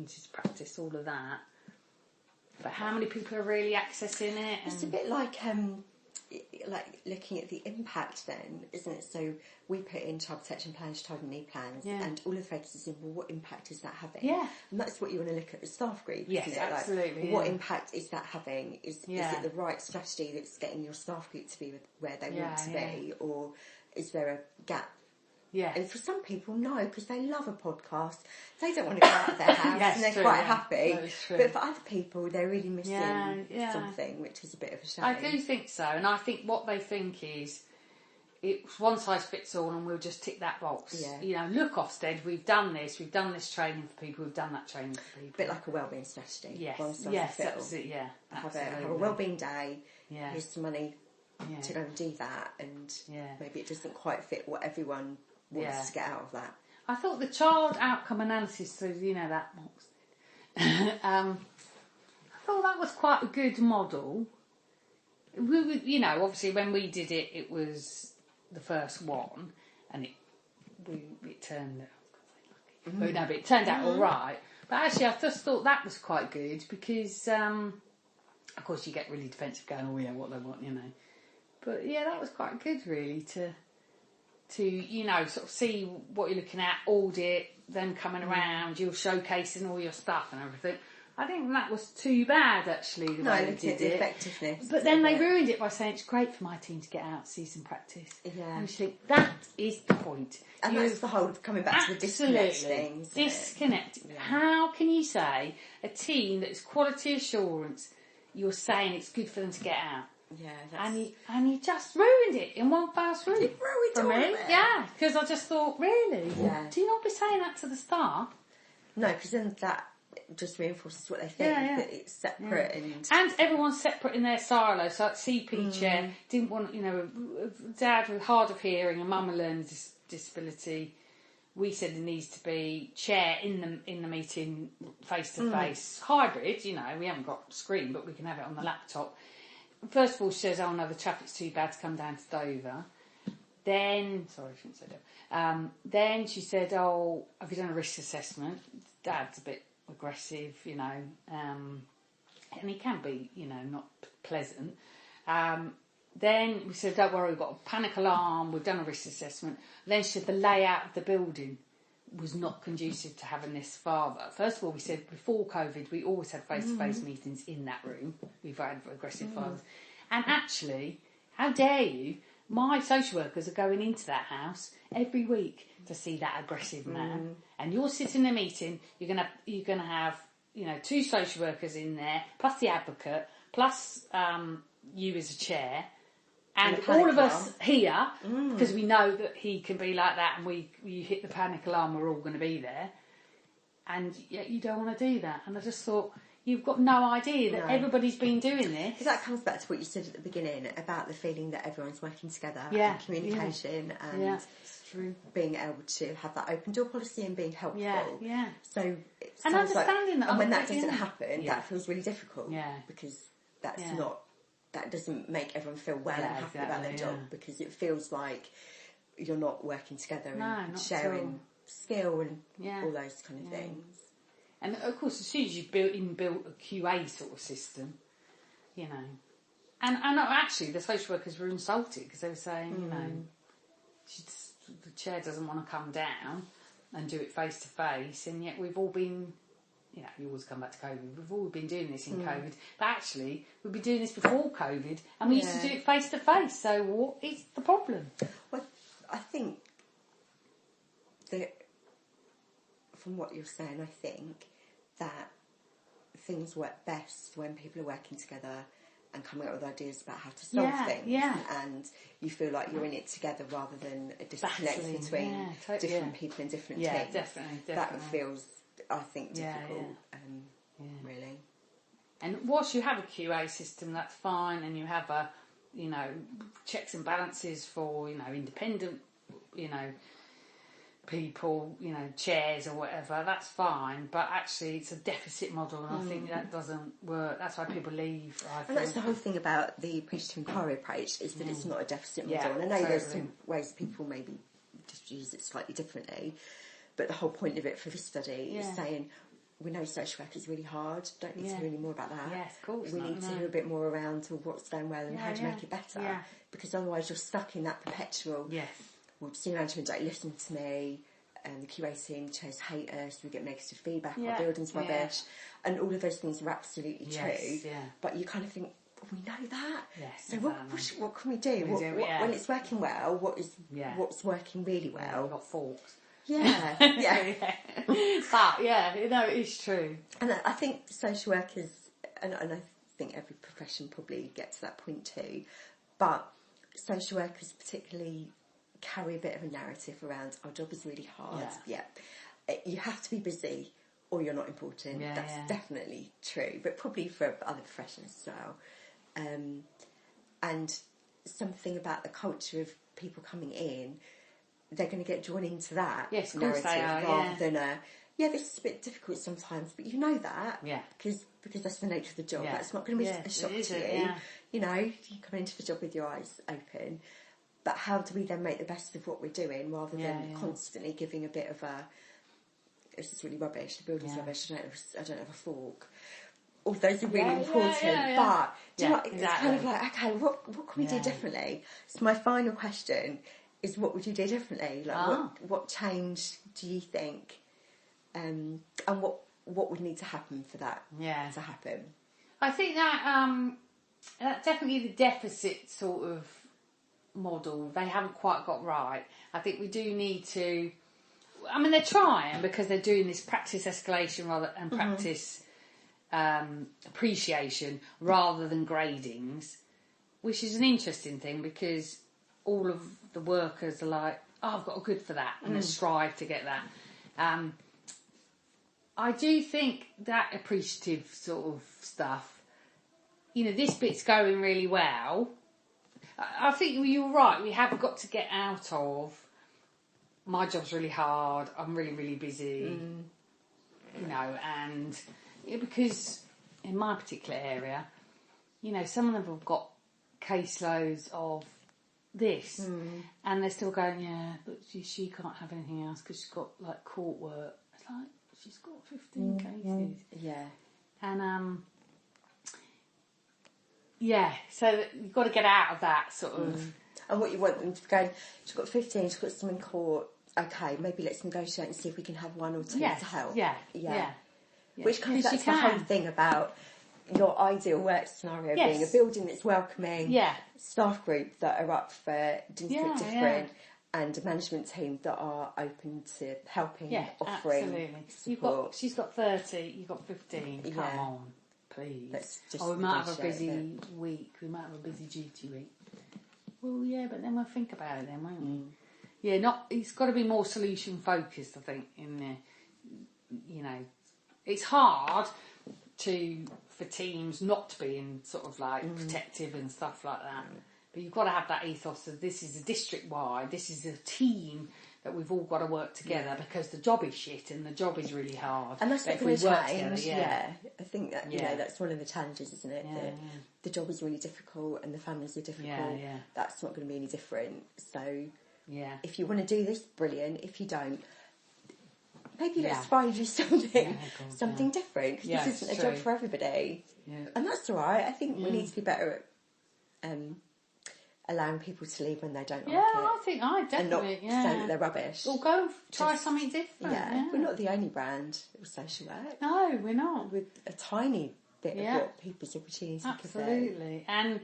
opportunity to practice, all of that. But how many people are really accessing it? It's a bit like looking at the impact then, isn't it? So we put in child protection plans, child and need plans, and all of the focus is in, well, what impact is that having? Yeah. And that's what you want to look at the staff group, yes, isn't it? absolutely. Like, what impact is that having? Is it the right strategy that's getting your staff group to be where they want to be, or is there a gap? Yeah. And for some people, no, because they love a podcast. They don't want to go out of their house and they're quite happy. But for other people, they're really missing something, which is a bit of a shame. I do think so. And I think what they think is, it's one size fits all and we'll just tick that box. Yeah. You know, look, Ofsted, we've done this training for people, we've done that training for people. A bit like a wellbeing strategy. Yes, absolutely, Have a wellbeing day, yeah. here's some money to go and do that, and maybe it doesn't quite fit what everyone wants to get out of that. I thought the child outcome analysis, so you know that box, I thought that was quite a good model. We, you know, obviously when we did it, it was the first one, and it turned out. But no, but it turned out all right. But actually, I just thought that was quite good because, of course, you get really defensive, going, "Oh yeah, what they want," you know. But yeah, that was quite good, really, to you know, sort of see what you're looking at, audit, them coming around, you're showcasing all your stuff and everything. I think that was too bad, actually, the way they did the it. effectiveness. But then they ruined it by saying it's great for my team to get out, see some practice. Yeah. And you think, that is the point. And that's the whole, coming back to the disconnect thing. Disconnect. Yeah. How can you say a team that is quality assurance, you're saying it's good for them to get out? Yeah, and you just ruined it in one fast swoop. It ruined for me. Yeah, because I just thought, really? Yeah. Do you not be saying that to the staff? No, because then that just reinforces what they think, that it's separate and everyone's separate in their silo. So like CP chair didn't want, you know, dad with hard of hearing and mum with learning disability. We said it needs to be chair in the meeting face to face, hybrid. You know, we haven't got screen, but we can have it on the laptop. First of all, she says, "Oh no, the traffic's too bad to come down to Dover." Then, sorry, I shouldn't say that. Then she said, "Oh, have you done a risk assessment?" Dad's a bit aggressive, you know, and he can be, you know, not pleasant. Then we said, "Don't worry, we've got a panic alarm, we've done a risk assessment." Then she said the layout of the building was not conducive to having this father. First of all, we said before COVID, we always had face-to-face meetings in that room. We've had aggressive fathers. And actually, how dare you? My social workers are going into that house every week to see that aggressive man. And you're sitting in a meeting, you're gonna have, you know, 2 social workers in there, plus the advocate, plus you as a chair. And all of us here, because we know that he can be like that, and you hit the panic alarm, we're all going to be there. And yet you don't want to do that. And I just thought, you've got no idea that everybody's been doing this. Because that comes back to what you said at the beginning about the feeling that everyone's working together, and communication, and it's true. Being able to have that open door policy and being helpful. Yeah. So it and understanding that. And when that doesn't happen, that feels really difficult. Yeah. Because that's not. That doesn't make everyone feel well and happy about their job, because it feels like you're not working together and sharing skill and all those kind of things. And of course, as soon as you've built a QA sort of system, you know, and actually the social workers were insulted because they were saying, you know, the chair doesn't want to come down and do it face to face, and yet we've all been. You know, you always come back to COVID. We've all been doing this in COVID. But actually, we've been doing this before COVID, and we used to do it face to face. So what is the problem? Well, I think that from what you're saying, I think that things work best when people are working together and coming up with ideas about how to solve things. Yeah. And you feel like you're in it together rather than a disconnect between different people in different teams. Yeah, definitely. That feels, I think, difficult, really. And whilst you have a QA system, that's fine, and you have a, you know, checks and balances for, you know, independent, you know, people, you know, chairs or whatever, that's fine, but actually it's a deficit model, and I think that doesn't work. That's why people leave. And that's the whole thing about the appreciative inquiry approach, is that it's not a deficit model. And I know there's some ways people maybe just use it slightly differently, but the whole point of it for this study is saying we know social work is really hard. Don't need to hear any more about that. Yes, of course. We need to hear a bit more around what's going well and how to make it better. Yeah. Because otherwise you're stuck in that perpetual, well, senior management don't listen to me, and the QA team chose hate us, we get negative feedback, our building's rubbish, and all of those things are absolutely true. But you kind of think, we know that. So what can we do? When it's working well, what's working really well? We've got forks. Yeah. But it is true. And I think social workers, and I think every profession probably gets to that point too, but social workers particularly carry a bit of a narrative around our job is really hard. You have to be busy or you're not important. That's definitely true, but probably for other professions as well. And something about the culture of people coming in, they're going to get drawn into that narrative rather than this is a bit difficult sometimes, but you know that because that's the nature of the job. That's not going to be a shock to you. You know, you come into the job with your eyes open. But how do we then make the best of what we're doing rather than constantly giving a bit of this is really rubbish, the building's rubbish, I don't have a fork. All those are really important. But do you know what, it's kind of like, okay, what can we do differently? So my final question is, what would you do differently? Like what change do you think, and what would need to happen for that to happen? I think that definitely the deficit sort of model they haven't quite got right. I think we do need to, I mean, they're trying because they're doing this practice escalation rather and practice appreciation rather than gradings, which is an interesting thing because all of the workers are like, I've got a good for that, and they strive to get that. I do think that appreciative sort of stuff, this bit's going really well. I think you're right, we have got to get out of, my job's really hard, I'm really, really busy, and because in my particular area, some of them have got caseloads of this, and they're still going, but she can't have anything else because she's got like court work. It's like, she's got 15 cases. And so you've got to get out of that sort of. And what you want them to be going, she's got 15, she's got some in court, okay, maybe let's negotiate and see if we can have one or two to help. Which kind of, that's the whole thing about your ideal work scenario being a building that's welcoming, staff group that are up for doing something different, and a management team that are open to helping, offering support. She's got 30, you've got 15, come on. Please. We might have a busy week. We might have a busy duty week. Well, but then we'll think about it then, won't we? It's got to be more solution focused, I think, in there. It's hard for teams not to be in sort of like protective and stuff like that. But you've got to have that ethos of this is a district wide, this is a team that we've all got to work together because the job is shit and the job is really hard. And that's not going to change. I think that that's one of the challenges, isn't it? The job is really difficult and the families are difficult. That's not going to be any different. So if you want to do this, brilliant. If you don't, maybe let's find you something different, because this isn't a job for everybody. And that's all right. I think we need to be better at allowing people to leave when they don't like it. I think I definitely. And not saying that they're rubbish. Or go try something different. We're not the only brand with social work. No, we're not. With a tiny bit of what people's opportunities could be. Absolutely. And,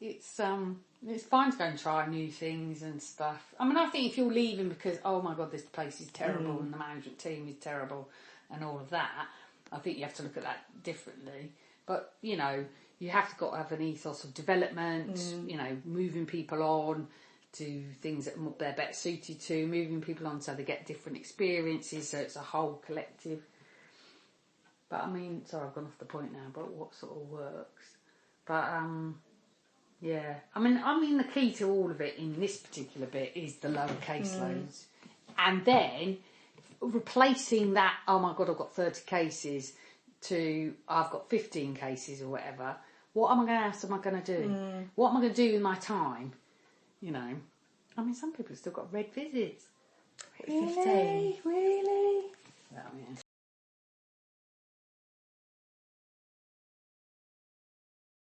it's fine to go and try new things and stuff. I mean, I think if you're leaving because, oh my God, this place is terrible and the management team is terrible and all of that, I think you have to look at that differently. But, you have to have an ethos of development, moving people on to things that they're better suited to, moving people on so they get different experiences, so it's a whole collective. But I mean, sorry, I've gone off the point now, but what sort of works? But, I mean, the key to all of it in this particular bit is the lower caseloads. And then replacing that, oh my God, I've got 30 cases, to I've got 15 cases or whatever. What else am I going to do? What am I going to do with my time? I mean, some people have still got red visits. 15. Really? Well,